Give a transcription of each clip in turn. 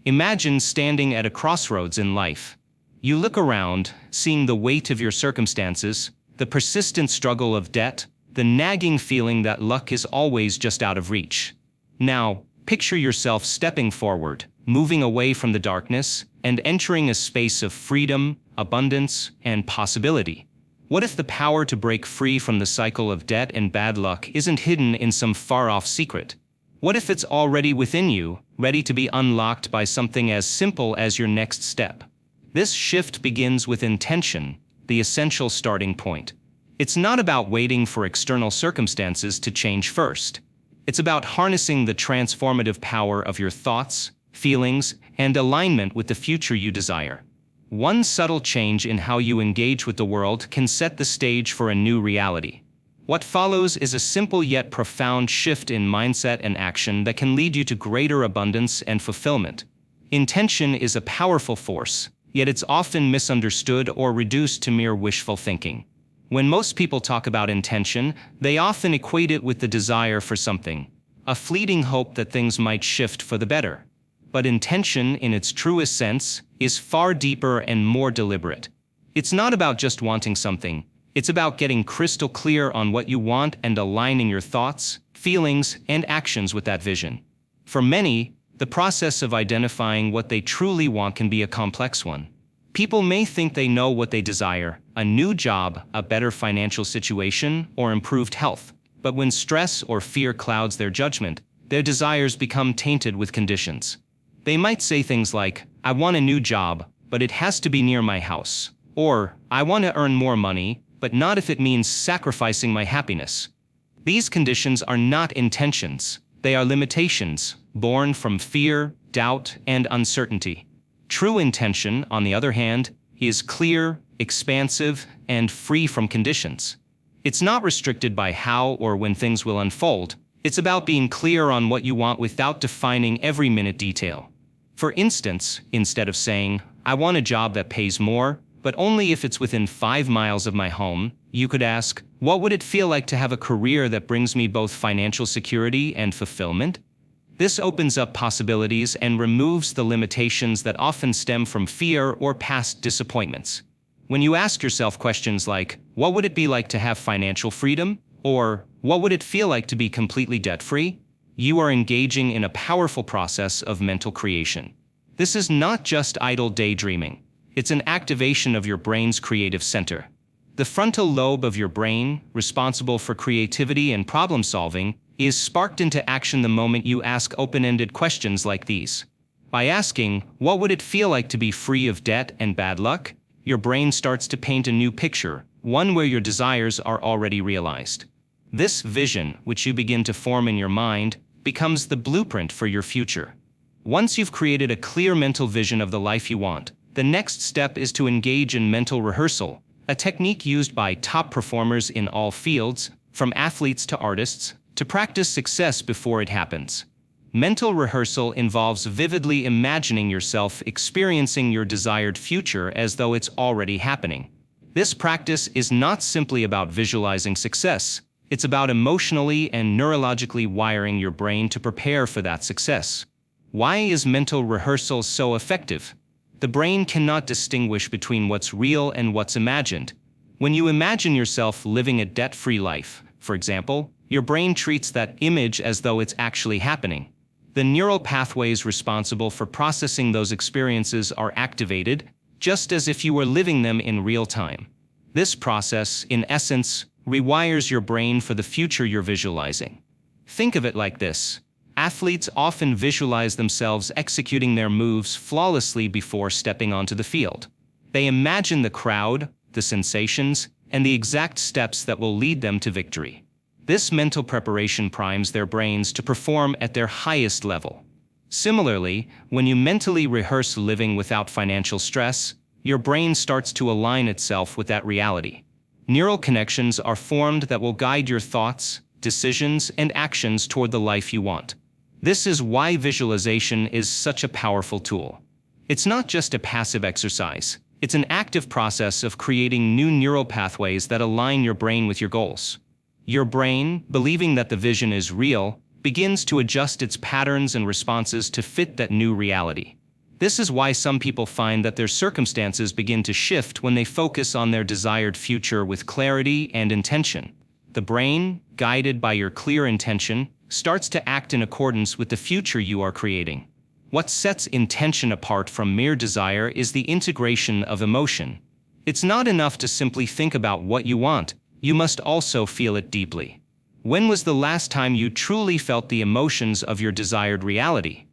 Imagine standing at a crossroads in life. You look around, seeing the weight of your circumstances, the persistent struggle of debt, the nagging feeling that luck is always just out of reach. Now, picture yourself stepping forward, moving away from the darkness, and entering a space of freedom, abundance, and possibility. What if the power to break free from the cycle of debt and bad luck isn't hidden in some far-off secret? What if it's already within you, ready to be unlocked by something as simple as your next step? This shift begins with intention, the essential starting point. It's not about waiting for external circumstances to change first. It's about harnessing the transformative power of your thoughts, feelings, and alignment with the future you desire. One subtle change in how you engage with the world can set the stage for a new reality. What follows is a simple yet profound shift in mindset and action that can lead you to greater abundance and fulfillment. Intention is a powerful force, yet it's often misunderstood or reduced to mere wishful thinking. When most people talk about intention, they often equate it with the desire for something, a fleeting hope that things might shift for the better. But intention, in its truest sense, is far deeper and more deliberate. It's not about just wanting something. It's about getting crystal clear on what you want and aligning your thoughts, feelings, and actions with that vision. For many, the process of identifying what they truly want can be a complex one. People may think they know what they desire, a new job, a better financial situation, or improved health. But when stress or fear clouds their judgment, their desires become tainted with conditions. They might say things like, "I want a new job, but it has to be near my house." Or, "I want to earn more money, but not if it means sacrificing my happiness." These conditions are not intentions. They are limitations, born from fear, doubt, and uncertainty. True intention, on the other hand, is clear, expansive, and free from conditions. It's not restricted by how or when things will unfold. It's about being clear on what you want without defining every minute detail. For instance, instead of saying, "I want a job that pays more, but only if it's within 5 miles of my home," you could ask, "What would it feel like to have a career that brings me both financial security and fulfillment?" This opens up possibilities and removes the limitations that often stem from fear or past disappointments. When you ask yourself questions like, "What would it be like to have financial freedom?" or "What would it feel like to be completely debt-free?" you are engaging in a powerful process of mental creation. This is not just idle daydreaming. It's an activation of your brain's creative center. The frontal lobe of your brain, responsible for creativity and problem-solving, is sparked into action the moment you ask open-ended questions like these. By asking, "What would it feel like to be free of debt and bad luck?" your brain starts to paint a new picture, one where your desires are already realized. This vision, which you begin to form in your mind, becomes the blueprint for your future. Once you've created a clear mental vision of the life you want, the next step is to engage in mental rehearsal, a technique used by top performers in all fields, from athletes to artists, to practice success before it happens. Mental rehearsal involves vividly imagining yourself experiencing your desired future as though it's already happening. This practice is not simply about visualizing success. It's about emotionally and neurologically wiring your brain to prepare for that success. Why is mental rehearsal so effective? The brain cannot distinguish between what's real and what's imagined. When you imagine yourself living a debt-free life, for example, your brain treats that image as though it's actually happening. The neural pathways responsible for processing those experiences are activated, just as if you were living them in real time. This process, in essence, rewires your brain for the future you're visualizing. Think of it like this. Athletes often visualize themselves executing their moves flawlessly before stepping onto the field. They imagine the crowd, the sensations, and the exact steps that will lead them to victory. This mental preparation primes their brains to perform at their highest level. Similarly, when you mentally rehearse living without financial stress, your brain starts to align itself with that reality. Neural connections are formed that will guide your thoughts, decisions, and actions toward the life you want. This is why visualization is such a powerful tool. It's not just a passive exercise. It's an active process of creating new neural pathways that align your brain with your goals. Your brain, believing that the vision is real, begins to adjust its patterns and responses to fit that new reality. This is why some people find that their circumstances begin to shift when they focus on their desired future with clarity and intention. The brain, guided by your clear intention, starts to act in accordance with the future you are creating. What sets intention apart from mere desire is the integration of emotion. It's not enough to simply think about what you want, you must also feel it deeply. When was the last time you truly felt the emotions of your desired reality?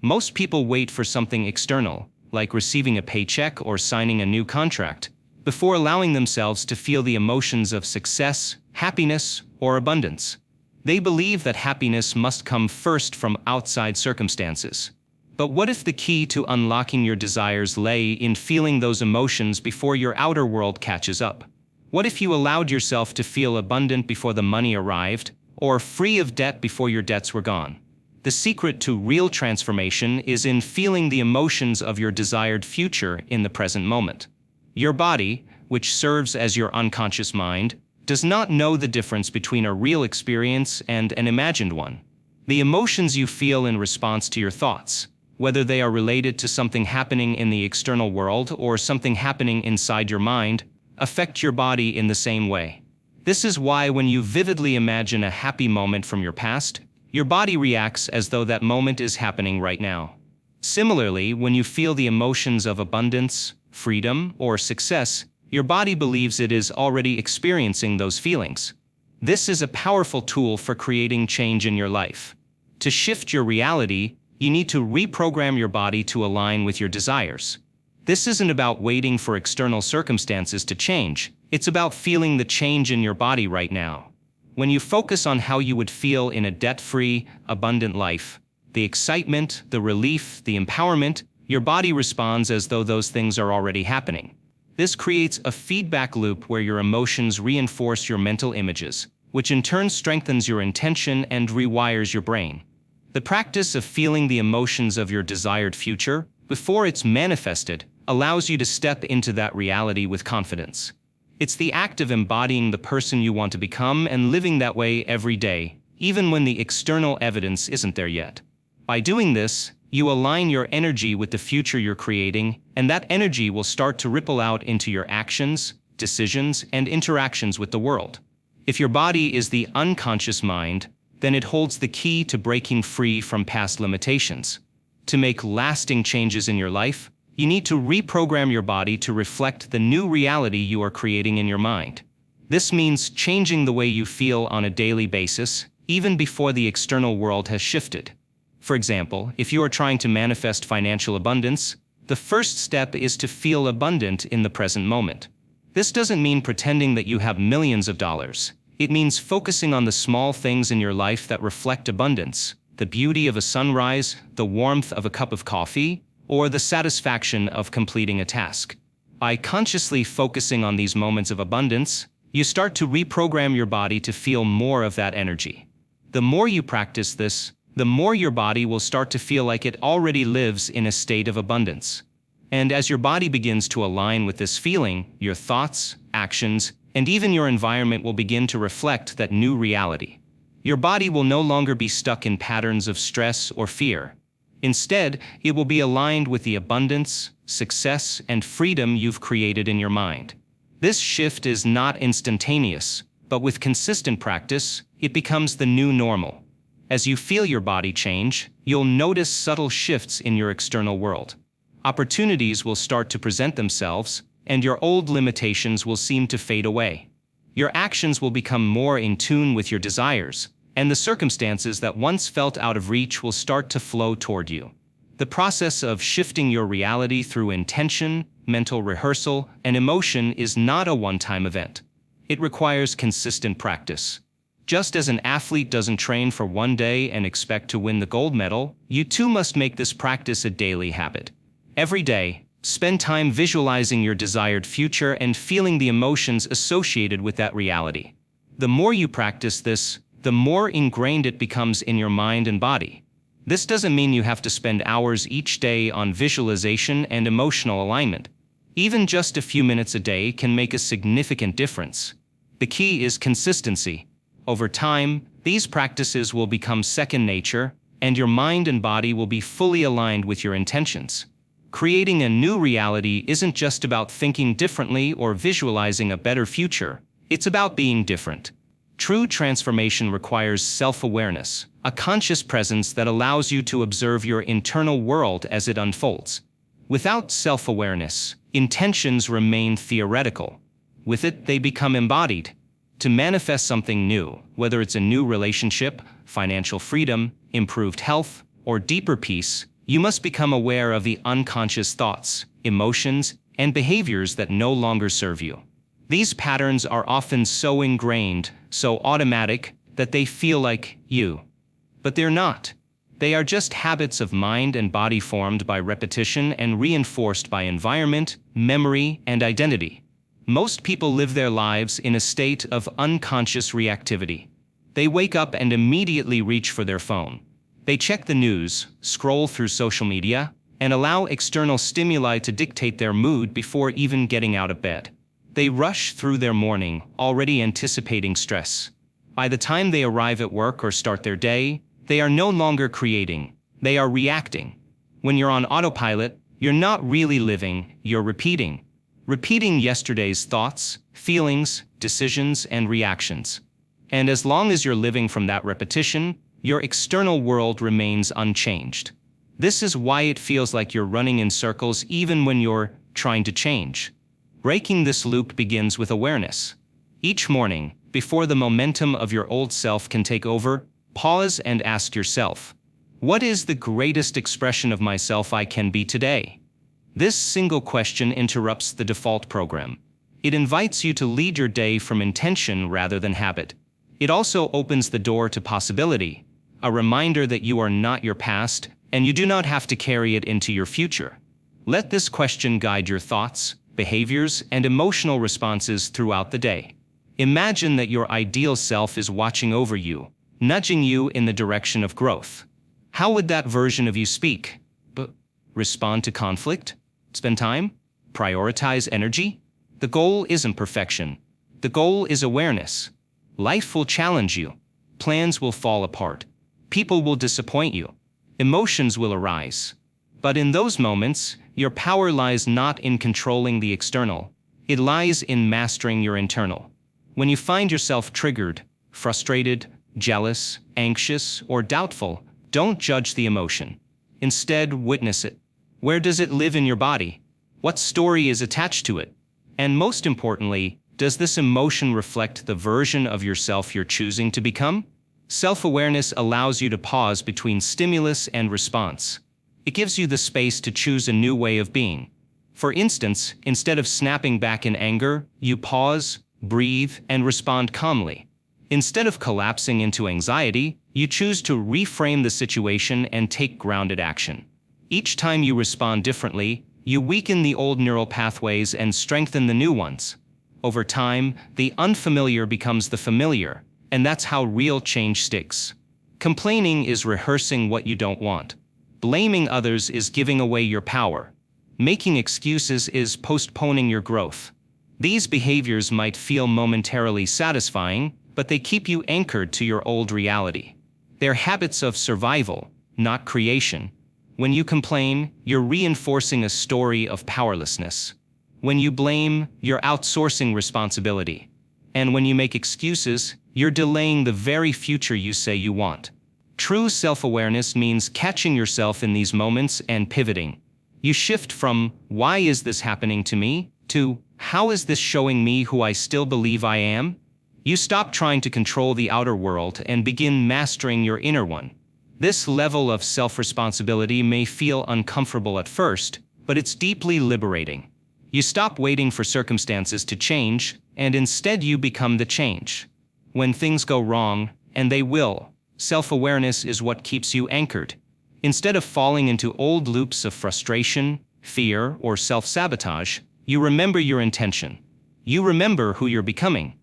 Most people wait for something external, like receiving a paycheck or signing a new contract, before allowing themselves to feel the emotions of success, happiness, or abundance. They believe that happiness must come first from outside circumstances. But what if the key to unlocking your desires lay in feeling those emotions before your outer world catches up? What if you allowed yourself to feel abundant before the money arrived, or free of debt before your debts were gone? The secret to real transformation is in feeling the emotions of your desired future in the present moment. Your body, which serves as your unconscious mind, does not know the difference between a real experience and an imagined one. The emotions you feel in response to your thoughts, whether they are related to something happening in the external world or something happening inside your mind, affect your body in the same way. This is why when you vividly imagine a happy moment from your past, your body reacts as though that moment is happening right now. Similarly, when you feel the emotions of abundance, freedom, or success, your body believes it is already experiencing those feelings. This is a powerful tool for creating change in your life. To shift your reality, you need to reprogram your body to align with your desires. This isn't about waiting for external circumstances to change, it's about feeling the change in your body right now. When you focus on how you would feel in a debt-free, abundant life, the excitement, the relief, the empowerment, your body responds as though those things are already happening. This creates a feedback loop where your emotions reinforce your mental images, which in turn strengthens your intention and rewires your brain. The practice of feeling the emotions of your desired future, before it's manifested, allows you to step into that reality with confidence. It's the act of embodying the person you want to become and living that way every day, even when the external evidence isn't there yet. By doing this, you align your energy with the future you're creating, and that energy will start to ripple out into your actions, decisions, and interactions with the world. If your body is the unconscious mind, then it holds the key to breaking free from past limitations. To make lasting changes in your life, you need to reprogram your body to reflect the new reality you are creating in your mind. This means changing the way you feel on a daily basis, even before the external world has shifted. For example, if you are trying to manifest financial abundance, the first step is to feel abundant in the present moment. This doesn't mean pretending that you have millions of dollars. It means focusing on the small things in your life that reflect abundance, the beauty of a sunrise, the warmth of a cup of coffee, or the satisfaction of completing a task. By consciously focusing on these moments of abundance, you start to reprogram your body to feel more of that energy. The more you practice this, the more your body will start to feel like it already lives in a state of abundance. And as your body begins to align with this feeling, your thoughts, actions, and even your environment will begin to reflect that new reality. Your body will no longer be stuck in patterns of stress or fear. Instead, it will be aligned with the abundance, success, and freedom you've created in your mind. This shift is not instantaneous, but with consistent practice, it becomes the new normal. As you feel your body change, you'll notice subtle shifts in your external world. Opportunities will start to present themselves, and your old limitations will seem to fade away. Your actions will become more in tune with your desires, and the circumstances that once felt out of reach will start to flow toward you. The process of shifting your reality through intention, mental rehearsal, and emotion is not a one-time event. It requires consistent practice. Just as an athlete doesn't train for one day and expect to win the gold medal, you too must make this practice a daily habit. Every day, spend time visualizing your desired future and feeling the emotions associated with that reality. The more you practice this, the more ingrained it becomes in your mind and body. This doesn't mean you have to spend hours each day on visualization and emotional alignment. Even just a few minutes a day can make a significant difference. The key is consistency. Over time, these practices will become second nature, and your mind and body will be fully aligned with your intentions. Creating a new reality isn't just about thinking differently or visualizing a better future. It's about being different. True transformation requires self-awareness, a conscious presence that allows you to observe your internal world as it unfolds. Without self-awareness, intentions remain theoretical. With it, they become embodied. To manifest something new, whether it's a new relationship, financial freedom, improved health, or deeper peace, you must become aware of the unconscious thoughts, emotions, and behaviors that no longer serve you. These patterns are often so ingrained, so automatic, that they feel like you. But they're not. They are just habits of mind and body formed by repetition and reinforced by environment, memory, and identity. Most people live their lives in a state of unconscious reactivity. They wake up and immediately reach for their phone. They check the news, scroll through social media, and allow external stimuli to dictate their mood before even getting out of bed. They rush through their morning, already anticipating stress. By the time they arrive at work or start their day, they are no longer creating, they are reacting. When you're on autopilot, you're not really living, you're repeating. Repeating yesterday's thoughts, feelings, decisions, and reactions. And as long as you're living from that repetition, your external world remains unchanged. This is why it feels like you're running in circles even when you're trying to change. Breaking this loop begins with awareness. Each morning, before the momentum of your old self can take over, pause and ask yourself, what is the greatest expression of myself I can be today? This single question interrupts the default program. It invites you to lead your day from intention rather than habit. It also opens the door to possibility, a reminder that you are not your past, and you do not have to carry it into your future. Let this question guide your thoughts, behaviors, and emotional responses throughout the day. Imagine that your ideal self is watching over you, nudging you in the direction of growth. How would that version of you speak? Respond to conflict? Spend time? Prioritize energy? The goal isn't perfection. The goal is awareness. Life will challenge you. Plans will fall apart. People will disappoint you. Emotions will arise. But in those moments, your power lies not in controlling the external. It lies in mastering your internal. When you find yourself triggered, frustrated, jealous, anxious, or doubtful, don't judge the emotion. Instead, witness it. Where does it live in your body? What story is attached to it? And most importantly, does this emotion reflect the version of yourself you're choosing to become? Self-awareness allows you to pause between stimulus and response. It gives you the space to choose a new way of being. For instance, instead of snapping back in anger, you pause, breathe, and respond calmly. Instead of collapsing into anxiety, you choose to reframe the situation and take grounded action. Each time you respond differently, you weaken the old neural pathways and strengthen the new ones. Over time, the unfamiliar becomes the familiar, and that's how real change sticks. Complaining is rehearsing what you don't want. Blaming others is giving away your power. Making excuses is postponing your growth. These behaviors might feel momentarily satisfying, but they keep you anchored to your old reality. They're habits of survival, not creation. When you complain, you're reinforcing a story of powerlessness. When you blame, you're outsourcing responsibility. And when you make excuses, you're delaying the very future you say you want. True self-awareness means catching yourself in these moments and pivoting. You shift from, "Why is this happening to me?" to, "How is this showing me who I still believe I am?" You stop trying to control the outer world and begin mastering your inner one. This level of self-responsibility may feel uncomfortable at first, but it's deeply liberating. You stop waiting for circumstances to change, and instead you become the change. When things go wrong, and they will, self-awareness is what keeps you anchored. Instead of falling into old loops of frustration, fear, or self-sabotage, you remember your intention. You remember who you're becoming.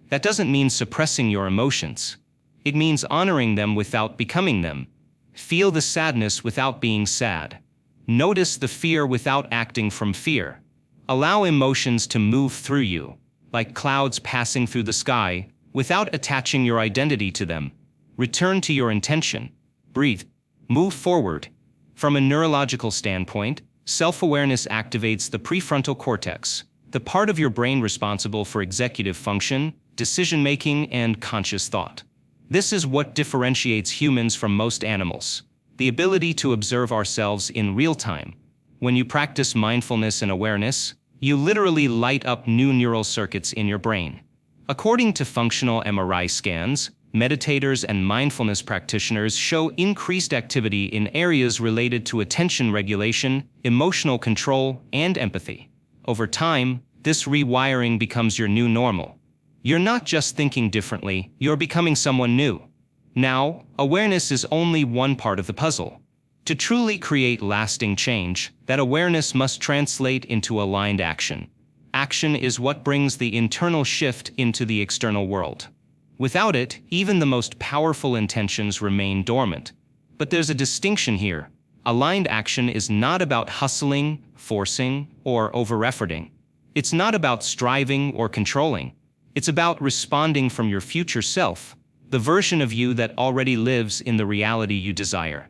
That doesn't mean suppressing your emotions. It means honoring them without becoming them. Feel the sadness without being sad. Notice the fear without acting from fear. Allow emotions to move through you, like clouds passing through the sky, without attaching your identity to them. Return to your intention. Breathe. Move forward. From a neurological standpoint, Self-awareness activates the prefrontal cortex, the part of your brain responsible for executive function, decision-making, and conscious thought. This is what differentiates humans from most animals: the ability to observe ourselves in real time. When you practice mindfulness and awareness, you literally light up new neural circuits in your brain. According to functional MRI scans, meditators and mindfulness practitioners show increased activity in areas related to attention regulation, emotional control, and empathy. Over time, this rewiring becomes your new normal. You're not just thinking differently, you're becoming someone new. Now, awareness is only one part of the puzzle. To truly create lasting change, that awareness must translate into aligned action. Action is what brings the internal shift into the external world. Without it, even the most powerful intentions remain dormant. But there's a distinction here. Aligned action is not about hustling, forcing, or over-efforting. It's not about striving or controlling. It's about responding from your future self, the version of you that already lives in the reality you desire.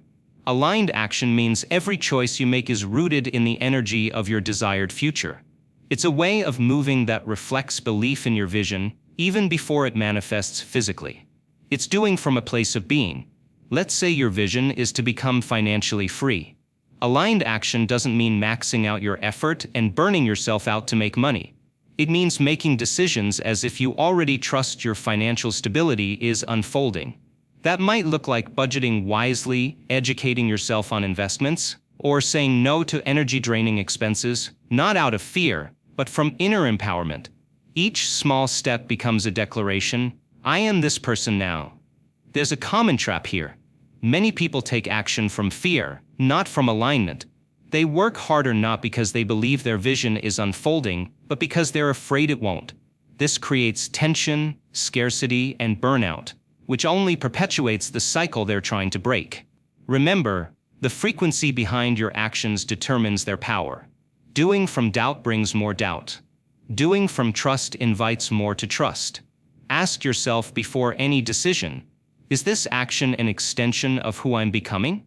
Aligned action means every choice you make is rooted in the energy of your desired future. It's a way of moving that reflects belief in your vision, even before it manifests physically. It's doing from a place of being. Let's say your vision is to become financially free. Aligned action doesn't mean maxing out your effort and burning yourself out to make money. It means making decisions as if you already trust your financial stability is unfolding. That might look like budgeting wisely, educating yourself on investments, or saying no to energy-draining expenses, not out of fear, but from inner empowerment. Each small step becomes a declaration: I am this person now. There's a common trap here. Many people take action from fear, not from alignment. They work harder not because they believe their vision is unfolding, but because they're afraid it won't. This creates tension, scarcity, and burnout, which only perpetuates the cycle they're trying to break. Remember, the frequency behind your actions determines their power. Doing from doubt brings more doubt. Doing from trust invites more to trust. Ask yourself before any decision: is this action an extension of who I'm becoming?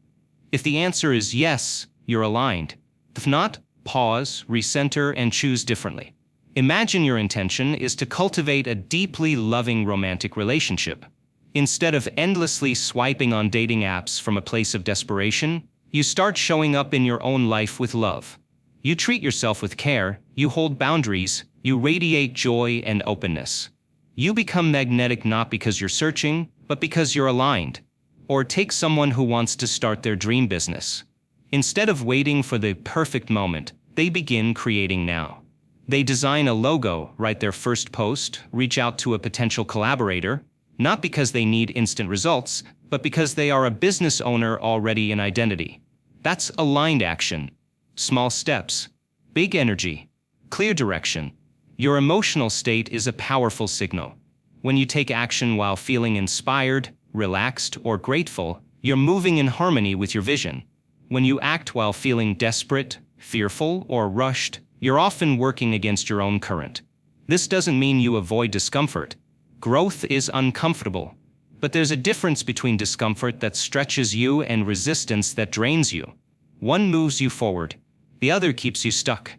If the answer is yes, you're aligned. If not, pause, recenter, and choose differently. Imagine your intention is to cultivate a deeply loving romantic relationship. Instead of endlessly swiping on dating apps from a place of desperation, you start showing up in your own life with love. You treat yourself with care, you hold boundaries, you radiate joy and openness. You become magnetic not because you're searching, but because you're aligned. Or take someone who wants to start their dream business. Instead of waiting for the perfect moment, they begin creating now. They design a logo, write their first post, reach out to a potential collaborator, not because they need instant results, but because they are a business owner already in identity. That's aligned action. Small steps, big energy, clear direction. Your emotional state is a powerful signal. When you take action while feeling inspired, relaxed, or grateful, you're moving in harmony with your vision. When you act while feeling desperate, fearful, or rushed, you're often working against your own current. This doesn't mean you avoid discomfort. Growth is uncomfortable. But there's a difference between discomfort that stretches you and resistance that drains you. One moves you forward, the other keeps you stuck.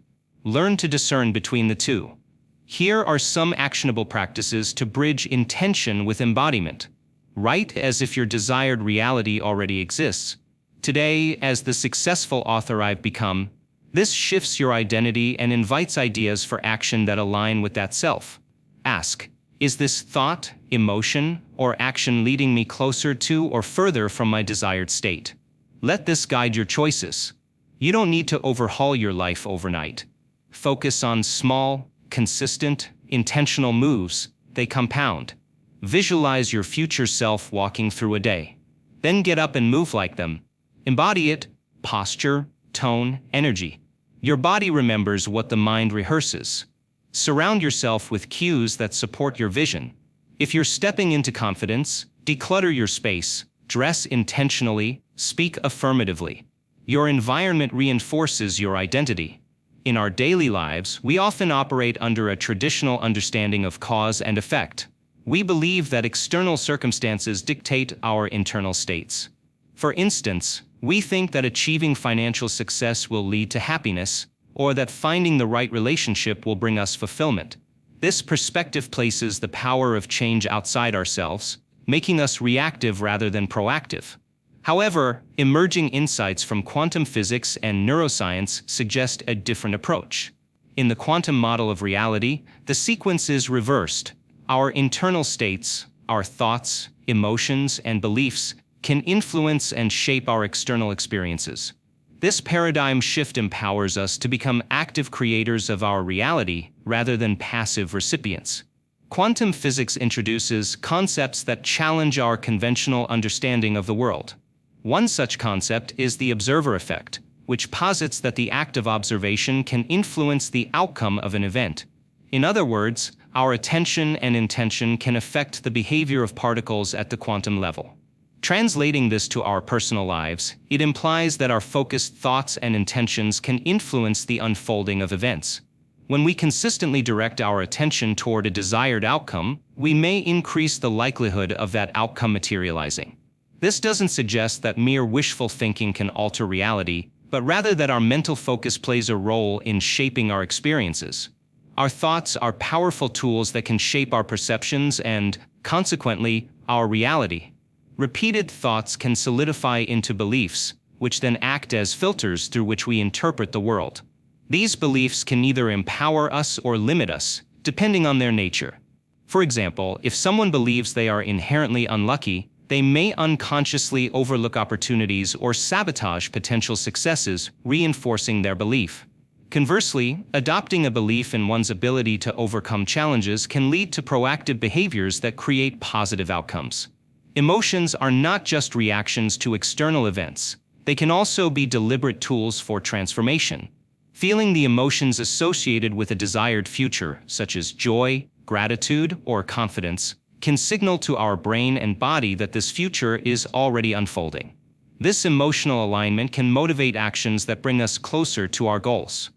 Learn to discern between the two. Here are some actionable practices to bridge intention with embodiment. Write as if your desired reality already exists. Today, as the successful author I've become, this shifts your identity and invites ideas for action that align with that self. Ask, is this thought, emotion, or action leading me closer to or further from my desired state? Let this guide your choices. You don't need to overhaul your life overnight. Focus on small, consistent, intentional moves. They compound. Visualize your future self walking through a day. Then get up and move like them. Embody it: posture, tone, energy. Your body remembers what the mind rehearses. Surround yourself with cues that support your vision. If you're stepping into confidence, declutter your space, dress intentionally, speak affirmatively. Your environment reinforces your identity. In our daily lives, we often operate under a traditional understanding of cause and effect. We believe that external circumstances dictate our internal states. For instance, We think that achieving financial success will lead to happiness, or that finding the right relationship will bring us fulfillment. This perspective places the power of change outside ourselves, making us reactive rather than proactive. However, emerging insights from quantum physics and neuroscience suggest a different approach. In the quantum model of reality, the sequence is reversed. Our internal states, our thoughts, emotions, and beliefs can influence and shape our external experiences. This paradigm shift empowers us to become active creators of our reality rather than passive recipients. Quantum physics introduces concepts that challenge our conventional understanding of the world. One such concept is the observer effect, which posits that the act of observation can influence the outcome of an event. In other words, our attention and intention can affect the behavior of particles at the quantum level. Translating this to our personal lives, it implies that our focused thoughts and intentions can influence the unfolding of events. When we consistently direct our attention toward a desired outcome, we may increase the likelihood of that outcome materializing. This doesn't suggest that mere wishful thinking can alter reality, but rather that our mental focus plays a role in shaping our experiences. Our thoughts are powerful tools that can shape our perceptions and, consequently, our reality. Repeated thoughts can solidify into beliefs, which then act as filters through which we interpret the world. These beliefs can either empower us or limit us, depending on their nature. For example, if someone believes they are inherently unlucky, they may unconsciously overlook opportunities or sabotage potential successes, reinforcing their belief. Conversely, adopting a belief in one's ability to overcome challenges can lead to proactive behaviors that create positive outcomes. Emotions are not just reactions to external events. They can also be deliberate tools for transformation. Feeling the emotions associated with a desired future, such as joy, gratitude, or confidence, can signal to our brain and body that this future is already unfolding. This emotional alignment can motivate actions that bring us closer to our goals.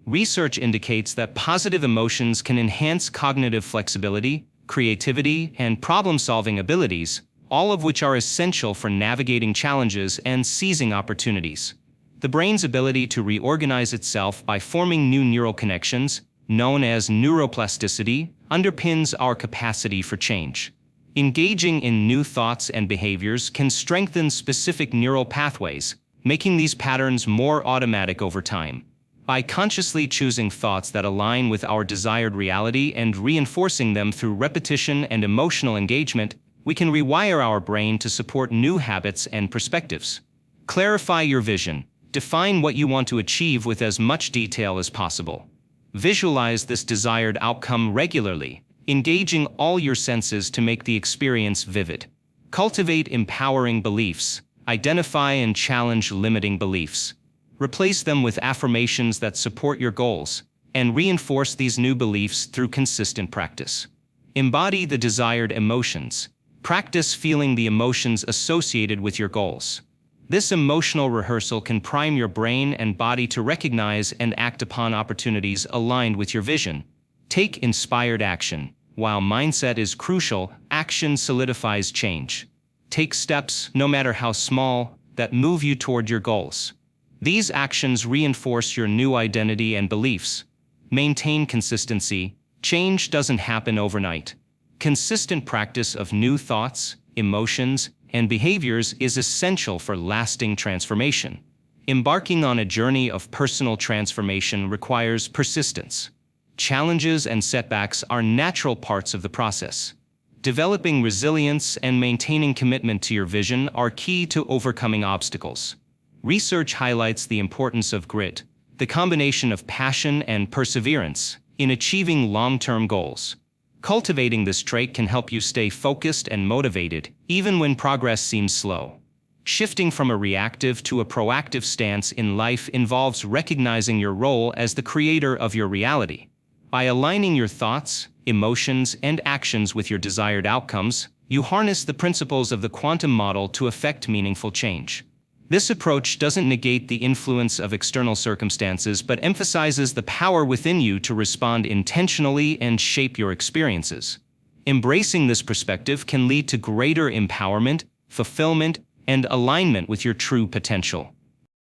Research indicates that positive emotions can enhance cognitive flexibility, creativity, and problem-solving abilities, all of which are essential for navigating challenges and seizing opportunities. The brain's ability to reorganize itself by forming new neural connections, known as neuroplasticity, underpins our capacity for change. Engaging in new thoughts and behaviors can strengthen specific neural pathways, making these patterns more automatic over time. By consciously choosing thoughts that align with our desired reality and reinforcing them through repetition and emotional engagement, we can rewire our brain to support new habits and perspectives. Clarify your vision. Define what you want to achieve with as much detail as possible. Visualize this desired outcome regularly, engaging all your senses to make the experience vivid. Cultivate empowering beliefs. Identify and challenge limiting beliefs. Replace them with affirmations that support your goals, and reinforce these new beliefs through consistent practice. Embody the desired emotions. Practice feeling the emotions associated with your goals. This emotional rehearsal can prime your brain and body to recognize and act upon opportunities aligned with your vision. Take inspired action. While mindset is crucial, action solidifies change. Take steps, no matter how small, that move you toward your goals. These actions reinforce your new identity and beliefs. Maintain consistency. Change doesn't happen overnight. Consistent practice of new thoughts, emotions, and behaviors is essential for lasting transformation. Embarking on a journey of personal transformation requires persistence. Challenges and setbacks are natural parts of the process. Developing resilience and maintaining commitment to your vision are key to overcoming obstacles. Research highlights the importance of grit, the combination of passion and perseverance, in achieving long-term goals. Cultivating this trait can help you stay focused and motivated, even when progress seems slow. Shifting from a reactive to a proactive stance in life involves recognizing your role as the creator of your reality. By aligning your thoughts, emotions, and actions with your desired outcomes, you harness the principles of the quantum model to effect meaningful change. This approach doesn't negate the influence of external circumstances but emphasizes the power within you to respond intentionally and shape your experiences. Embracing this perspective can lead to greater empowerment, fulfillment, and alignment with your true potential.